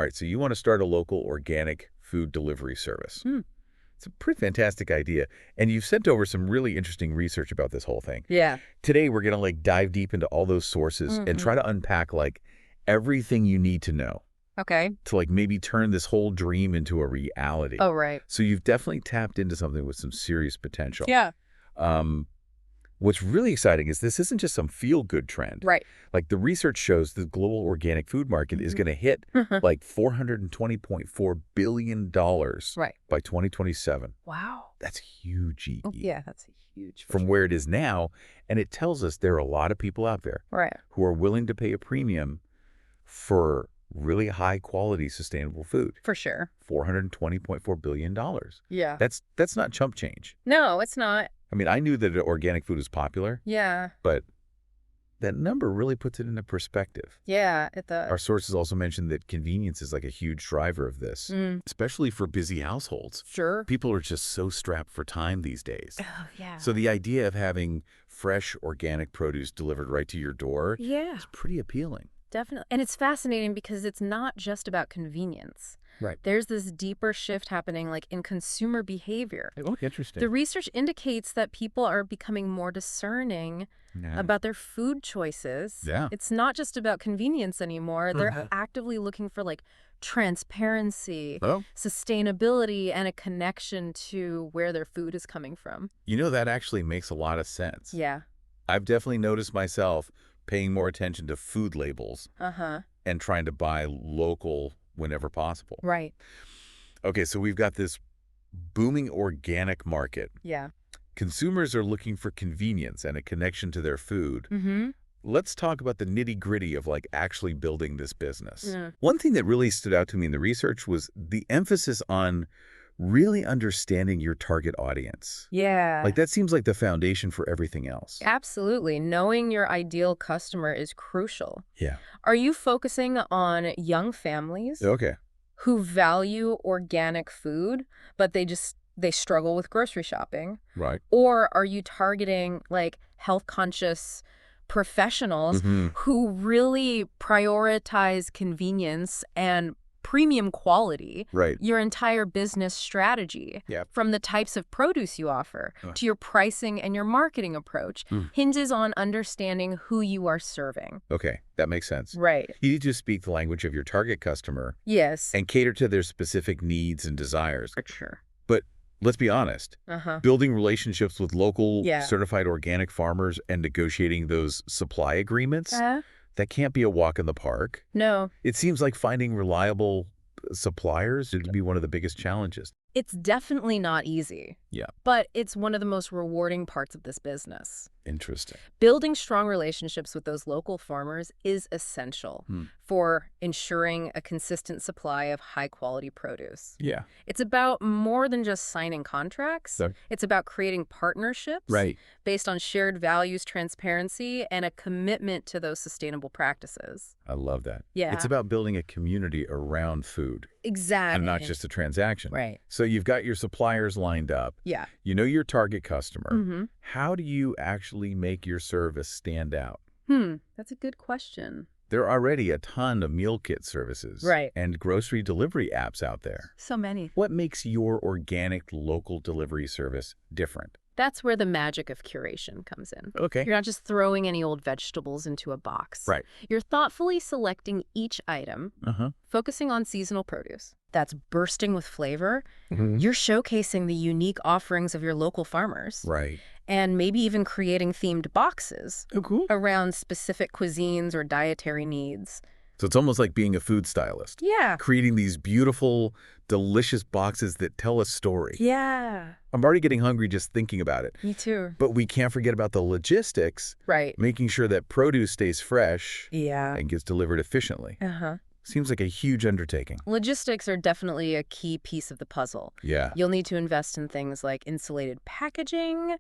All right, so you want to start a local organic food delivery service. Hmm. It's a pretty fantastic idea. And you've sent over some really interesting research about this whole thing. Yeah. Today, we're going to dive deep into all those sources and try to unpack everything you need to know Okay. to maybe turn this whole dream into a reality. Oh, right. So you've definitely tapped into something with some serious potential. Yeah. What's really exciting is this isn't just some feel-good trend. Right. The research shows the global organic food market is going to hit $420.4 billion Right. by 2027. Wow. That's huge, E. Oh, yeah, that's a huge. From where it is now, and it tells us there are a lot of people out there Right. who are willing to pay a premium for really high-quality, sustainable food. For sure. $420.4 billion. Yeah. That's not chump change. No, it's not. I mean, I knew that organic food was popular, Yeah. but that number really puts it into perspective. Yeah, it does. Our sources also mentioned that convenience is a huge driver of this, especially for busy households. Sure. People are just so strapped for time these days. Oh, yeah. So the idea of having fresh organic produce delivered right to your door Yeah, is pretty appealing. definitely. And it's fascinating because it's not just about convenience. Right. There's this deeper shift happening in consumer behavior. Oh, interesting. The research indicates that people are becoming more discerning about their food choices. Yeah. It's not just about convenience anymore. They're actively looking for transparency, sustainability, and a connection to where their food is coming from. That actually makes a lot of sense. Yeah. I've definitely noticed myself paying more attention to food labels Uh-huh. and trying to buy local whenever possible. Right. Okay, so we've got this booming organic market. Yeah. Consumers are looking for convenience and a connection to their food. Mm-hmm. Let's talk about the nitty-gritty of actually building this business. Yeah. One thing that really stood out to me in the research was the emphasis on really understanding your target audience. Yeah. That seems like the foundation for everything else. Absolutely. Knowing your ideal customer is crucial. Yeah. Are you focusing on young families Okay. who value organic food, but they struggle with grocery shopping? Right. Or are you targeting health-conscious professionals who really prioritize convenience and premium quality? Right. Your entire business strategy, from the types of produce you offer to your pricing and your marketing approach, hinges on understanding who you are serving. Okay, that makes sense. Right. You need to speak the language of your target customer Yes. and cater to their specific needs and desires. For sure. But let's be honest, building relationships with local certified organic farmers and negotiating those supply agreements, that can't be a walk in the park. No. It seems like finding reliable suppliers would be one of the biggest challenges. It's definitely not easy. Yeah. But it's one of the most rewarding parts of this business. Interesting. Building strong relationships with those local farmers is essential for ensuring a consistent supply of high-quality produce. Yeah. It's about more than just signing contracts. It's about creating partnerships based on shared values, transparency, and a commitment to those sustainable practices. I love that. Yeah. It's about building a community around food. Exactly. And not just a transaction. Right. So you've got your suppliers lined up. Yeah. You know your target customer. How do you actually make your service stand out? That's a good question. There are already a ton of meal kit services and grocery delivery apps out there. So many. What makes your organic local delivery service different? That's where the magic of curation comes in. Okay. You're not just throwing any old vegetables into a box. Right. You're thoughtfully selecting each item, focusing on seasonal produce that's bursting with flavor. You're showcasing the unique offerings of your local farmers. Right. And maybe even creating themed boxes around specific cuisines or dietary needs. So it's almost like being a food stylist. Yeah. Creating these beautiful, delicious boxes that tell a story. Yeah. I'm already getting hungry just thinking about it. Me too. But we can't forget about the logistics. Right. Making sure that produce stays fresh. Yeah. And gets delivered efficiently. Seems like a huge undertaking. Logistics are definitely a key piece of the puzzle. Yeah. You'll need to invest in things like insulated packaging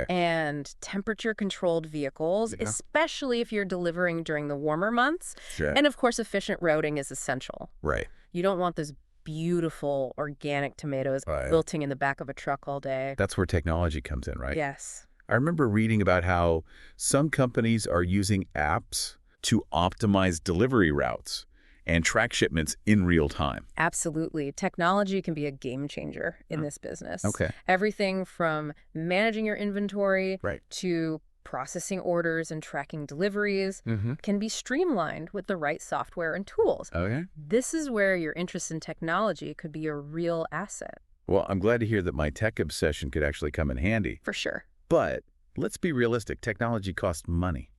and temperature-controlled vehicles, especially if you're delivering during the warmer months. Sure. And, of course, efficient routing is essential. Right. You don't want those beautiful organic tomatoes wilting in the back of a truck all day. That's where technology comes in, right? Yes. I remember reading about how some companies are using apps to optimize delivery routes and track shipments in real time. Absolutely. Technology can be a game changer in this business. Okay. Everything from managing your inventory Right. to processing orders and tracking deliveries can be streamlined with the right software and tools. Okay. This is where your interest in technology could be a real asset. Well, I'm glad to hear that my tech obsession could actually come in handy. For sure. But let's be realistic. Technology costs money.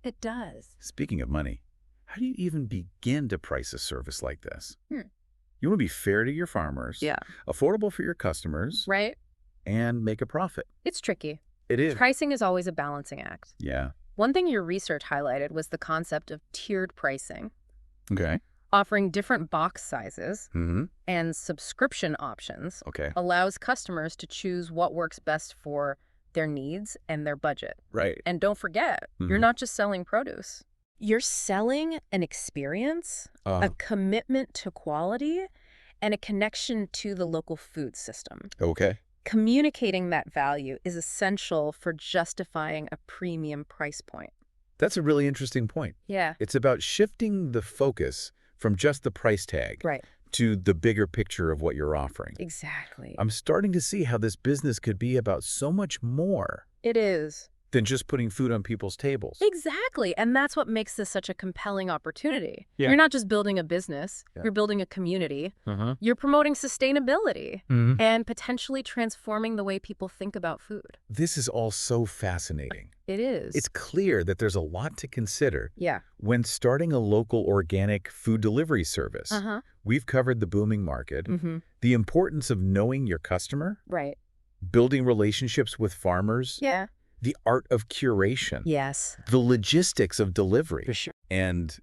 It does. Speaking of money, how do you even begin to price a service like this? You want to be fair to your farmers, affordable for your customers, right, and make a profit. It's tricky. It is. Pricing is always a balancing act. Yeah. One thing your research highlighted was the concept of tiered pricing. Okay. Offering different box sizes and subscription options allows customers to choose what works best for their needs and their budget. Right. And don't forget, you're not just selling produce. You're selling an experience, a commitment to quality, and a connection to the local food system. Okay. Communicating that value is essential for justifying a premium price point. That's a really interesting point. Yeah. It's about shifting the focus from just the price tag to the bigger picture of what you're offering. Exactly. I'm starting to see how this business could be about so much more. It is. Than just putting food on people's tables. Exactly. And that's what makes this such a compelling opportunity. Yeah. You're not just building a business. You're building a community. You're promoting sustainability and potentially transforming the way people think about food. This is all so fascinating. It is. It's clear that there's a lot to consider Yeah. when starting a local organic food delivery service. We've covered the booming market, the importance of knowing your customer, Right. building relationships with farmers, Yeah. the art of curation, Yes. the logistics of delivery, For sure. and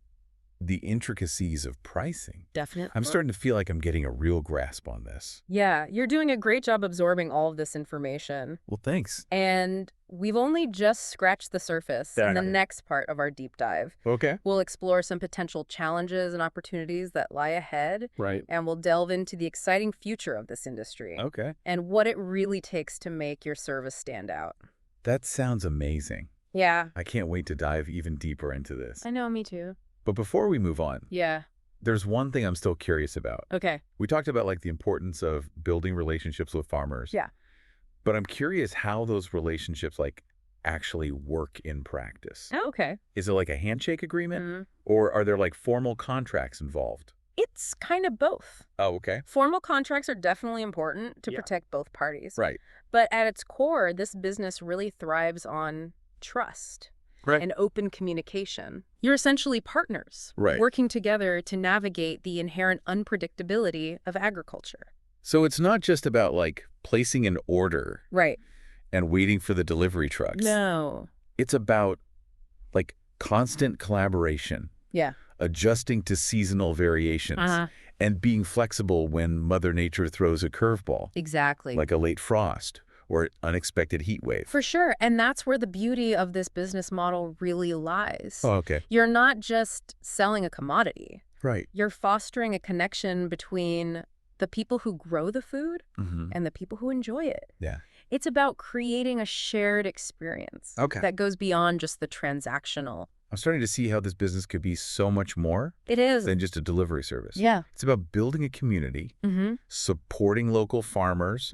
the intricacies of pricing. Definitely. I'm starting to feel like I'm getting a real grasp on this. Yeah, you're doing a great job absorbing all of this information. Well, thanks. And we've only just scratched the surface in the next part of our deep dive. Okay. We'll explore some potential challenges and opportunities that lie ahead. Right. And we'll delve into the exciting future of this industry. Okay. And what it really takes to make your service stand out. That sounds amazing. Yeah. I can't wait to dive even deeper into this. I know, me too. But before we move on, Yeah. there's one thing I'm still curious about. Okay. We talked about like the importance of building relationships with farmers. Yeah. But I'm curious how those relationships like actually work in practice. Oh, okay. Is it like a handshake agreement or are there like formal contracts involved? It's kind of both. Oh, okay. Formal contracts are definitely important to protect both parties. Right. But at its core, this business really thrives on trust and open communication. You're essentially partners working together to navigate the inherent unpredictability of agriculture. So it's not just about like placing an order Right. and waiting for the delivery trucks. No. It's about like constant collaboration. Yeah. Adjusting to seasonal variations and being flexible when Mother Nature throws a curveball. Exactly. Like a late frost or unexpected heat wave. For sure. And that's where the beauty of this business model really lies. Oh, okay. You're not just selling a commodity. Right. You're fostering a connection between the people who grow the food and the people who enjoy it. Yeah. It's about creating a shared experience that goes beyond just the transactional. I'm starting to see how this business could be so much more than just a delivery service. Yeah. It's about building a community, supporting local farmers,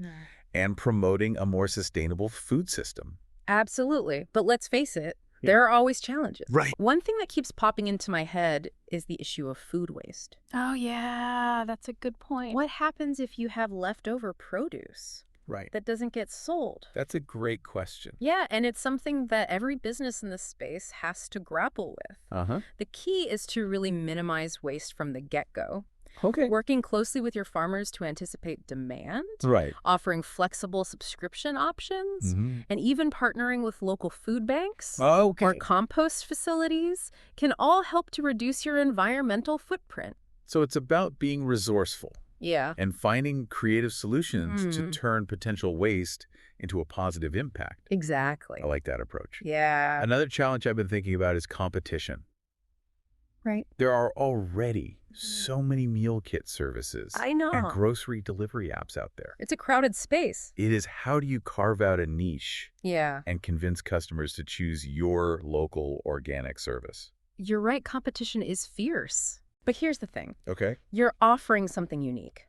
and promoting a more sustainable food system. Absolutely. But let's face it, there are always challenges. Right. One thing that keeps popping into my head is the issue of food waste. Oh, yeah, that's a good point. What happens if you have leftover produce? Right. That doesn't get sold? That's a great question. Yeah, and it's something that every business in this space has to grapple with. The key is to really minimize waste from the get-go. Okay. Working closely with your farmers to anticipate demand. Right. Offering flexible subscription options. And even partnering with local food banks or compost facilities can all help to reduce your environmental footprint. So it's about being resourceful. Yeah. And finding creative solutions to turn potential waste into a positive impact. Exactly. I like that approach. Yeah. Another challenge I've been thinking about is competition. Right. There are already so many meal kit services I know. and grocery delivery apps out there. It's a crowded space. It is how do you carve out a niche and convince customers to choose your local organic service? You're right. Competition is fierce. But here's the thing. Okay. You're offering something unique.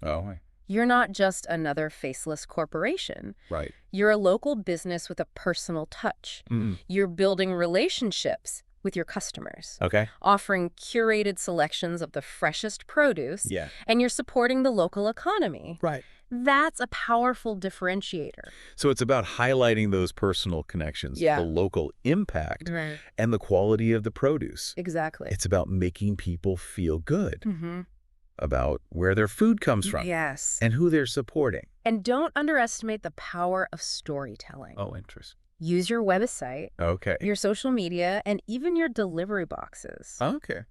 Oh, You're not just another faceless corporation. right. You're a local business with a personal touch. You're building relationships with your customers. Okay. Offering curated selections of the freshest produce. Yeah. And you're supporting the local economy. Right. That's a powerful differentiator. So it's about highlighting those personal connections, the local impact, and the quality of the produce. Exactly. It's about making people feel good about where their food comes from. Yes. And who they're supporting. And don't underestimate the power of storytelling. Oh, interesting. Use your website, your social media, and even your delivery boxes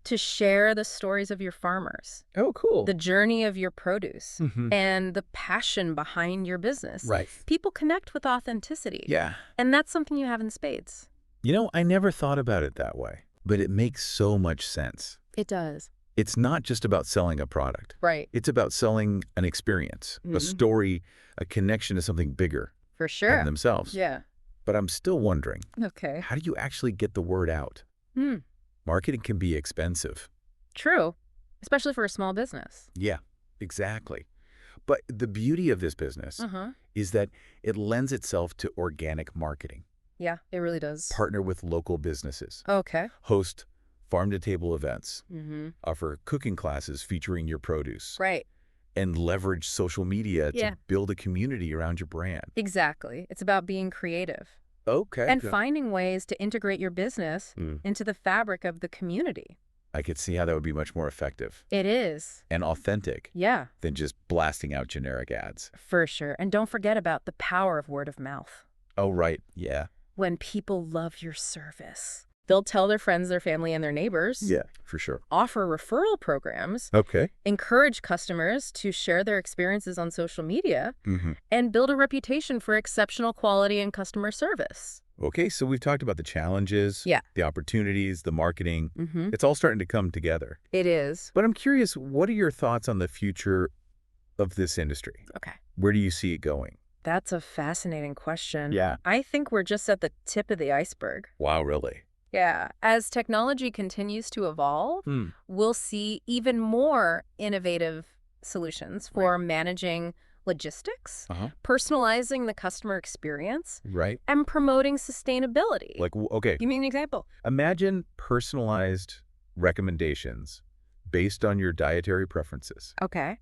to share the stories of your farmers. Oh, cool. The journey of your produce and the passion behind your business. Right. People connect with authenticity. Yeah. And that's something you have in spades. You know, I never thought about it that way, but it makes so much sense. It does. It's not just about selling a product. Right. It's about selling an experience, a story, a connection to something bigger. For sure. Than themselves. Yeah. But I'm still wondering, how do you actually get the word out? Marketing can be expensive. True, especially for a small business. Yeah, exactly. But the beauty of this business is that it lends itself to organic marketing. Yeah, it really does. Partner with local businesses. Okay. Host farm-to-table events. Offer cooking classes featuring your produce. Right. And leverage social media to build a community around your brand. Exactly. It's about being creative. Okay. And finding ways to integrate your business into the fabric of the community. I could see how that would be much more effective. It is. And authentic. Yeah. Than just blasting out generic ads. For sure. And don't forget about the power of word of mouth. Oh, right. Yeah. When people love your service, they'll tell their friends, their family, and their neighbors. Yeah, for sure. Offer referral programs. Okay. Encourage customers to share their experiences on social media. And build a reputation for exceptional quality and customer service. Okay, so we've talked about the challenges, the opportunities, the marketing. It's all starting to come together. It is. But I'm curious, what are your thoughts on the future of this industry? Okay. Where do you see it going? That's a fascinating question. Yeah. I think we're just at the tip of the iceberg. Wow, really? Yeah. As technology continues to evolve, we'll see even more innovative solutions for managing logistics, personalizing the customer experience, and promoting sustainability. Like, okay. Give me an example. Imagine personalized recommendations based on your dietary preferences. Okay.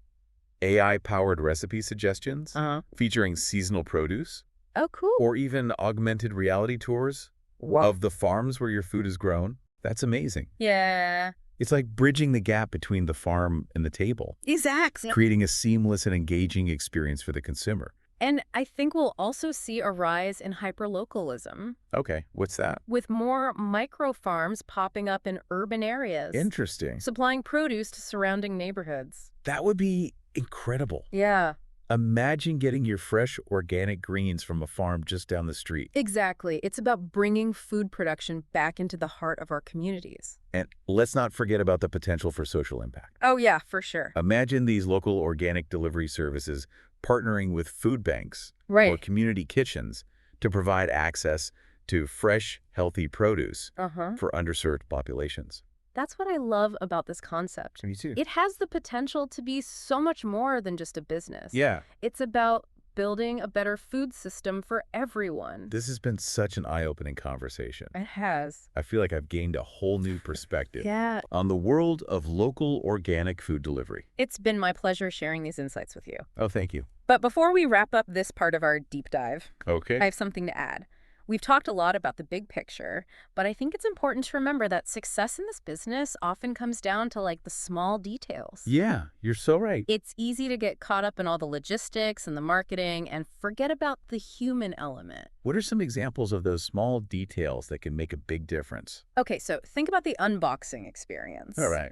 AI-powered recipe suggestions featuring seasonal produce. Oh, cool. Or even augmented reality tours of the farms where your food is grown. That's amazing. Yeah. It's like bridging the gap between the farm and the table. Exactly. Creating a seamless and engaging experience for the consumer. And I think we'll also see a rise in hyperlocalism. Okay, what's that? With more micro farms popping up in urban areas. Interesting. Supplying produce to surrounding neighborhoods. That would be incredible. Yeah. Imagine getting your fresh organic greens from a farm just down the street. Exactly. It's about bringing food production back into the heart of our communities. And let's not forget about the potential for social impact. Oh, yeah, for sure. Imagine these local organic delivery services partnering with food banks or community kitchens to provide access to fresh, healthy produce for underserved populations. That's what I love about this concept. Me too. It has the potential to be so much more than just a business. Yeah. It's about building a better food system for everyone. This has been such an eye-opening conversation. It has. I feel like I've gained a whole new perspective on the world of local organic food delivery. It's been my pleasure sharing these insights with you. Oh, thank you. But before we wrap up this part of our deep dive, I have something to add. We've talked a lot about the big picture, but I think it's important to remember that success in this business often comes down to like the small details. Yeah, you're so right. It's easy to get caught up in all the logistics and the marketing and forget about the human element. What are some examples of those small details that can make a big difference? Okay, so think about the unboxing experience. All right.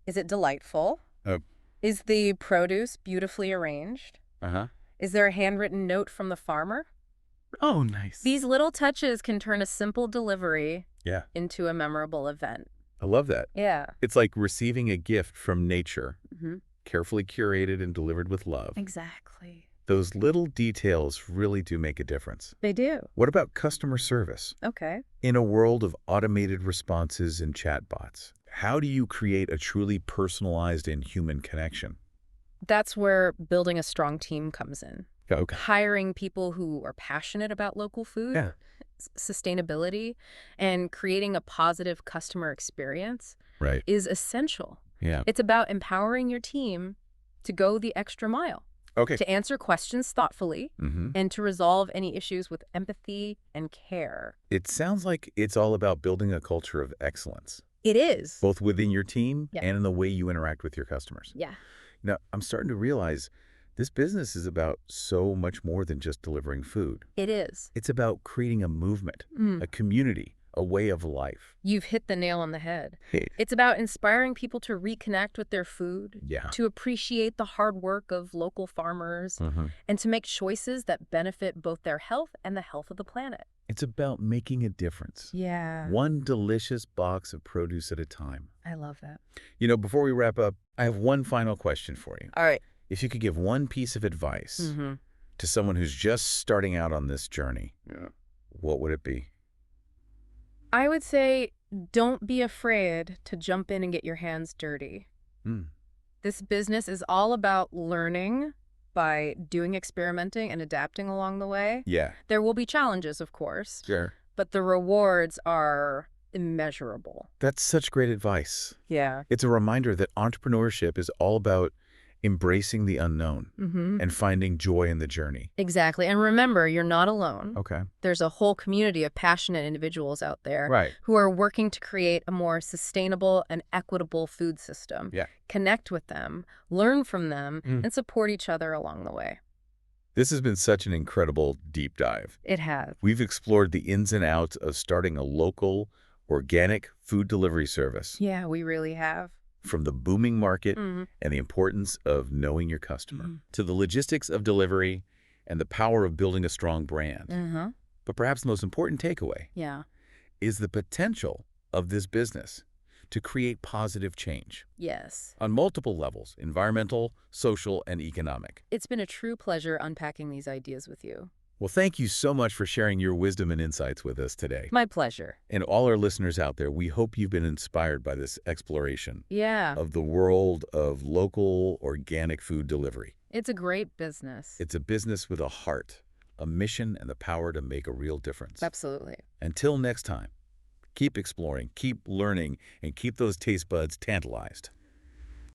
Is it delightful? Is the produce beautifully arranged? Is there a handwritten note from the farmer? Oh, nice. These little touches can turn a simple delivery into a memorable event. I love that. Yeah. It's like receiving a gift from nature, carefully curated and delivered with love. Exactly. Those little details really do make a difference. They do. What about customer service? Okay. In a world of automated responses and chatbots, How do you create a truly personalized and human connection? That's where building a strong team comes in. Okay. Hiring people who are passionate about local food, sustainability, and creating a positive customer experience is essential. Yeah. It's about empowering your team to go the extra mile. Okay. To answer questions thoughtfully and to resolve any issues with empathy and care. It sounds like it's all about building a culture of excellence. It is. Both within your team and in the way you interact with your customers. Yeah. Now, I'm starting to realize this business is about so much more than just delivering food. It is. It's about creating a movement, a community, a way of life. You've hit the nail on the head. It's about inspiring people to reconnect with their food, to appreciate the hard work of local farmers, and to make choices that benefit both their health and the health of the planet. It's about making a difference. Yeah. One delicious box of produce at a time. I love that. You know, before we wrap up, I have one final question for you. All right. If you could give one piece of advice to someone who's just starting out on this journey, what would it be? I would say don't be afraid to jump in and get your hands dirty. This business is all about learning by doing experimenting and adapting along the way. Yeah. There will be challenges, of course. Sure. But the rewards are immeasurable. That's such great advice. Yeah. It's a reminder that entrepreneurship is all about embracing the unknown and finding joy in the journey. Exactly. And remember, you're not alone. Okay. There's a whole community of passionate individuals out there who are working to create a more sustainable and equitable food system. Yeah. Connect with them, learn from them, and support each other along the way. This has been such an incredible deep dive. It has. We've explored the ins and outs of starting a local, organic food delivery service. Yeah, we really have. From the booming market and the importance of knowing your customer, to the logistics of delivery and the power of building a strong brand. But perhaps the most important takeaway is the potential of this business to create positive change. Yes. On multiple levels, environmental, social, and economic. It's been a true pleasure unpacking these ideas with you. Well, thank you so much for sharing your wisdom and insights with us today. My pleasure. And all our listeners out there, we hope you've been inspired by this exploration of the world of local organic food delivery. It's a great business. It's a business with a heart, a mission, and the power to make a real difference. Absolutely. Until next time, keep exploring, keep learning, and keep those taste buds tantalized.